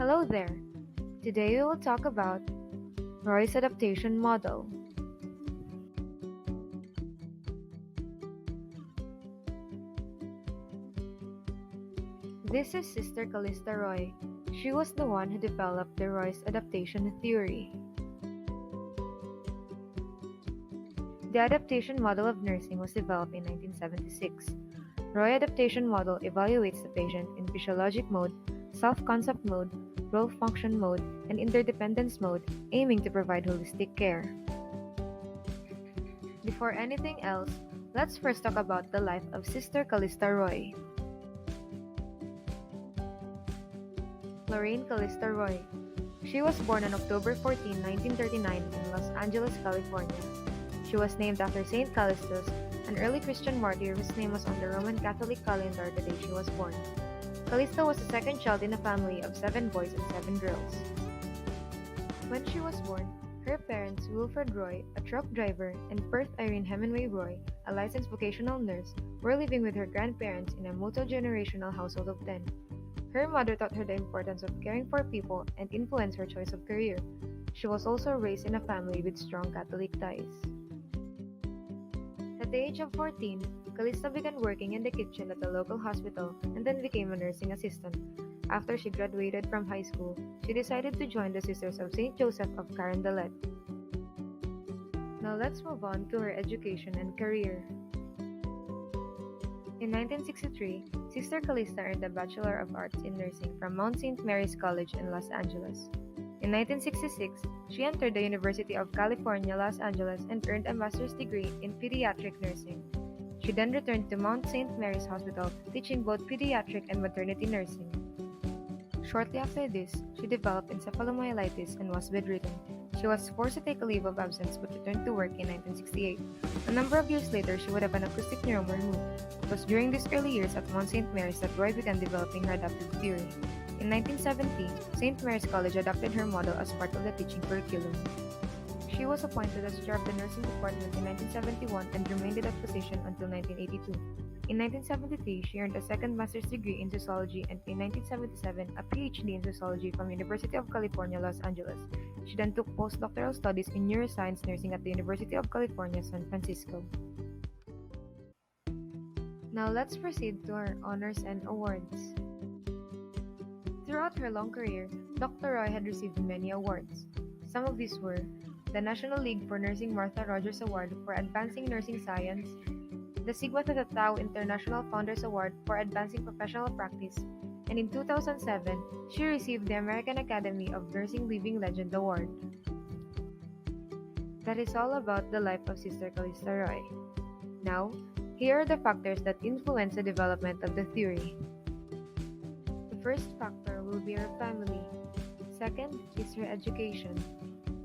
Hello there. Today we will talk about Roy's adaptation model. This is Sister Callista Roy. She was the one who developed the Roy's adaptation theory. The adaptation model of nursing was developed in 1976. Roy adaptation model evaluates the patient in physiologic mode, self-concept mode, role function mode, and interdependence mode, aiming to provide holistic care. Before anything else, let's first talk about the life of Sister Callista Roy. Lorraine Callista Roy. She was born on October 14, 1939 in Los Angeles, California. She was named after Saint Callistus, an early Christian martyr whose name was on the Roman Catholic calendar the day she was born. Callista was the second child in a family of 7 boys and 7 girls. When she was born, her parents, Wilfred Roy, a truck driver, and Perth Irene Hemingway Roy, a licensed vocational nurse, were living with her grandparents in a multi-generational household of 10. Her mother taught her the importance of caring for people and influenced her choice of career. She was also raised in a family with strong Catholic ties. At the age of 14, Callista began working in the kitchen at a local hospital and then became a nursing assistant. After she graduated from high school, she decided to join the Sisters of St. Joseph of Carondelet. Now let's move on to her education and career. In 1963, Sister Callista earned a Bachelor of Arts in Nursing from Mount St. Mary's College in Los Angeles. In 1966, she entered the University of California, Los Angeles and earned a master's degree in pediatric nursing. She then returned to Mount St. Mary's Hospital, teaching both pediatric and maternity nursing. Shortly after this, she developed encephalomyelitis and was bedridden. She was forced to take a leave of absence but returned to work in 1968. A number of years later, she would have an acoustic neuroma removed. It was during these early years at Mount St. Mary's that Roy began developing her adaptive theory. In 1970, St. Mary's College adopted her model as part of the teaching curriculum. She was appointed as chair of the nursing department in 1971 and remained in that position until 1982. In 1973, she earned a second master's degree in sociology and in 1977, a PhD in sociology from University of California, Los Angeles. She then took postdoctoral studies in neuroscience nursing at the University of California, San Francisco. Now let's proceed to her honors and awards. Throughout her long career, Dr. Roy had received many awards. Some of these were the National League for Nursing Martha Rogers Award for Advancing Nursing Science, the Sigma Theta Tau International Founders Award for Advancing Professional Practice, and in 2007, she received the American Academy of Nursing Living Legend Award. That is all about the life of Sister Callista Roy. Now, here are the factors that influence the development of the theory. The first factor will be her family. Second is her education.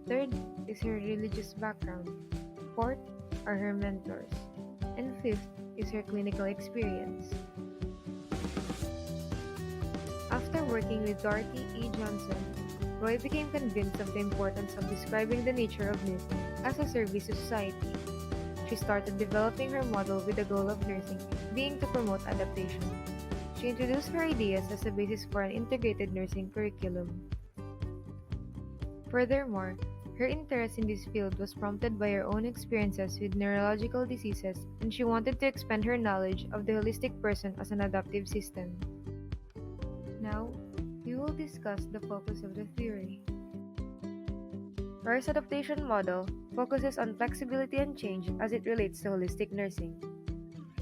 Third is her religious background. Fourth are her mentors. And fifth is her clinical experience. After working with Dorothy E. Johnson, Roy became convinced of the importance of describing the nature of nursing as a service to society. She started developing her model with the goal of nursing being to promote adaptation. She introduced her ideas as a basis for an integrated nursing curriculum. Furthermore, her interest in this field was prompted by her own experiences with neurological diseases, and she wanted to expand her knowledge of the holistic person as an adaptive system. Now, we will discuss the focus of the theory. Roy's adaptation model focuses on flexibility and change as it relates to holistic nursing.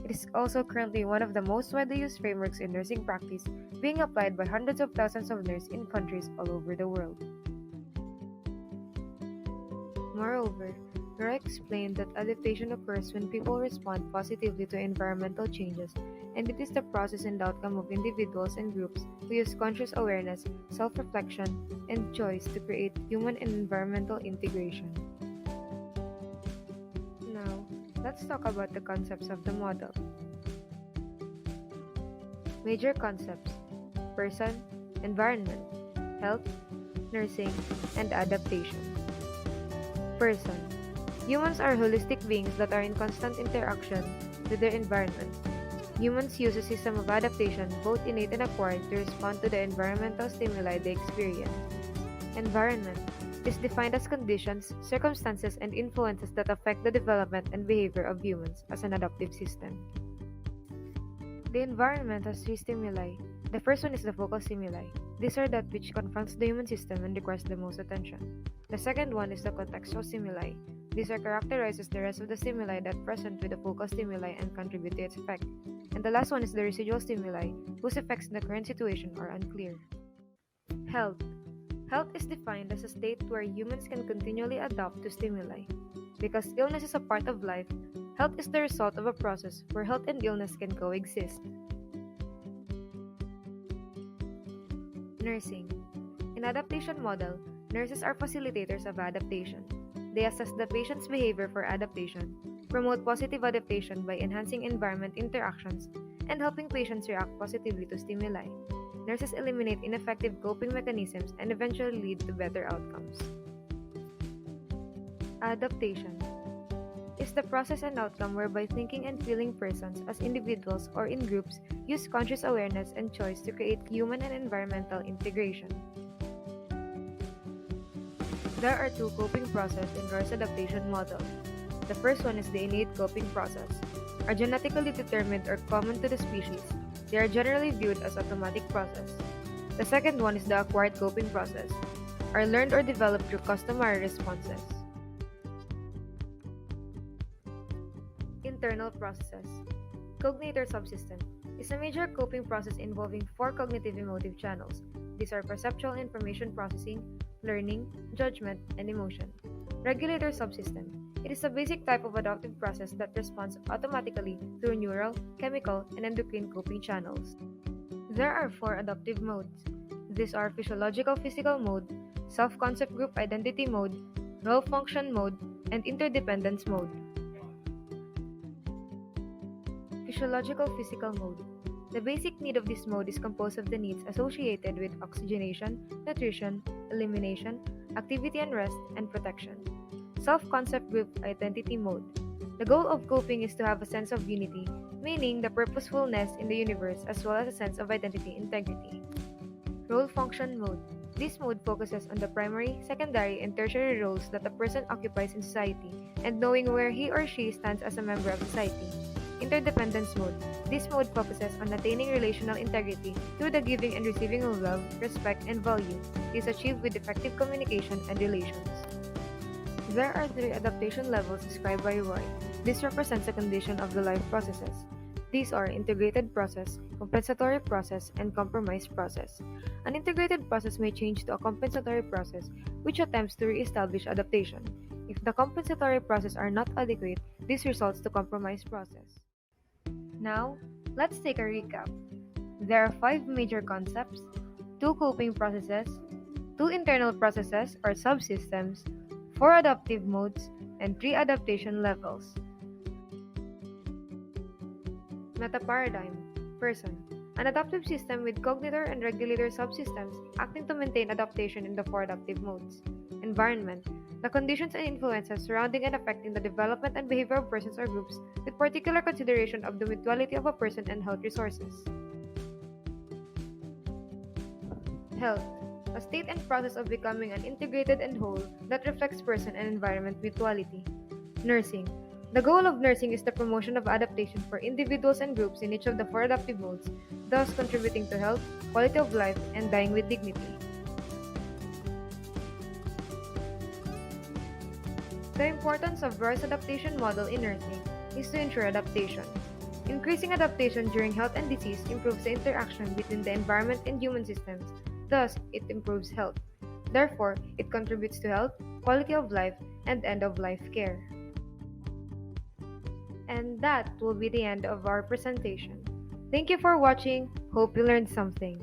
It is also currently one of the most widely used frameworks in nursing practice, being applied by hundreds of thousands of nurses in countries all over the world. Moreover, Roy explained that adaptation occurs when people respond positively to environmental changes, and it is the process and outcome of individuals and groups who use conscious awareness, self-reflection, and choice to create human and environmental integration. Now, let's talk about the concepts of the model. Major concepts: person, environment, health, nursing, and adaptation. Person. Humans are holistic beings that are in constant interaction with their environment. Humans use a system of adaptation, both innate and acquired, to respond to the environmental stimuli they experience. Environment is defined as conditions, circumstances, and influences that affect the development and behavior of humans as an adaptive system. The environment has three stimuli. The first one is the focal stimuli. These are that which confronts the human system and requires the most attention. The second one is the contextual stimuli. These are characterized as the rest of the stimuli that present with the focal stimuli and contribute to its effect. And the last one is the residual stimuli, whose effects in the current situation are unclear. Health. Health is defined as a state where humans can continually adapt to stimuli. Because illness is a part of life, health is the result of a process where health and illness can coexist. Nursing. In adaptation model, nurses are facilitators of adaptation. They assess the patient's behavior for adaptation, promote positive adaptation by enhancing environment interactions, and helping patients react positively to stimuli. Nurses eliminate ineffective coping mechanisms and eventually lead to better outcomes. Adaptation is the process and outcome whereby thinking and feeling persons as individuals or in groups use conscious awareness and choice to create human and environmental integration. There are two coping processes in Roysadaptation model. The first one is the innate coping process. Are genetically determined or common to the species. They are generally viewed as automatic process. The second one is the acquired coping process. Are learned or developed through customary responses. Internal processes. Cognitor subsystem is a major coping process involving four cognitive emotive channels. These are perceptual information processing, learning, judgment, and emotion. Regulator subsystem. It is a basic type of adaptive process that responds automatically through neural, chemical, and endocrine coping channels. There are four adaptive modes. These are physiological physical mode, self-concept group identity mode, role function mode, and interdependence mode. Physiological physical mode. The basic need of this mode is composed of the needs associated with oxygenation, nutrition, elimination, activity and rest, and protection. Self-concept group identity mode. The goal of coping is to have a sense of unity, meaning the purposefulness in the universe as well as a sense of identity integrity. Role function mode. This mode focuses on the primary, secondary, and tertiary roles that a person occupies in society and knowing where he or she stands as a member of society. Interdependence mode. This mode focuses on attaining relational integrity through the giving and receiving of love, respect, and value. It is achieved with effective communication and relations. There are three adaptation levels described by Roy. This represents a condition of the life processes. These are integrated process, compensatory process, and compromise process. An integrated process may change to a compensatory process, which attempts to re-establish adaptation. If the compensatory process are not adequate, this results to compromise process. Now, let's take a recap. There are 5 major concepts, 2 coping processes, 2 internal processes or subsystems, 4 adaptive modes, and 3 adaptation levels. Metaparadigm. Person. An adaptive system with cognitor and regulator subsystems acting to maintain adaptation in the 4 adaptive modes. Environment. The conditions and influences surrounding and affecting the development and behavior of persons or groups with particular consideration of the mutuality of a person and health resources. Health. A state and process of becoming an integrated and whole that reflects person and environment mutuality. Nursing. The goal of nursing is the promotion of adaptation for individuals and groups in each of the 4 adaptive modes, thus contributing to health, quality of life, and dying with dignity. The importance of Roysadaptation model in nursing is to ensure adaptation. Increasing adaptation during health and disease improves the interaction between the environment and human systems, thus it improves health. Therefore, it contributes to health, quality of life, and end-of-life care. And that will be the end of our presentation. Thank you for watching. Hope you learned something.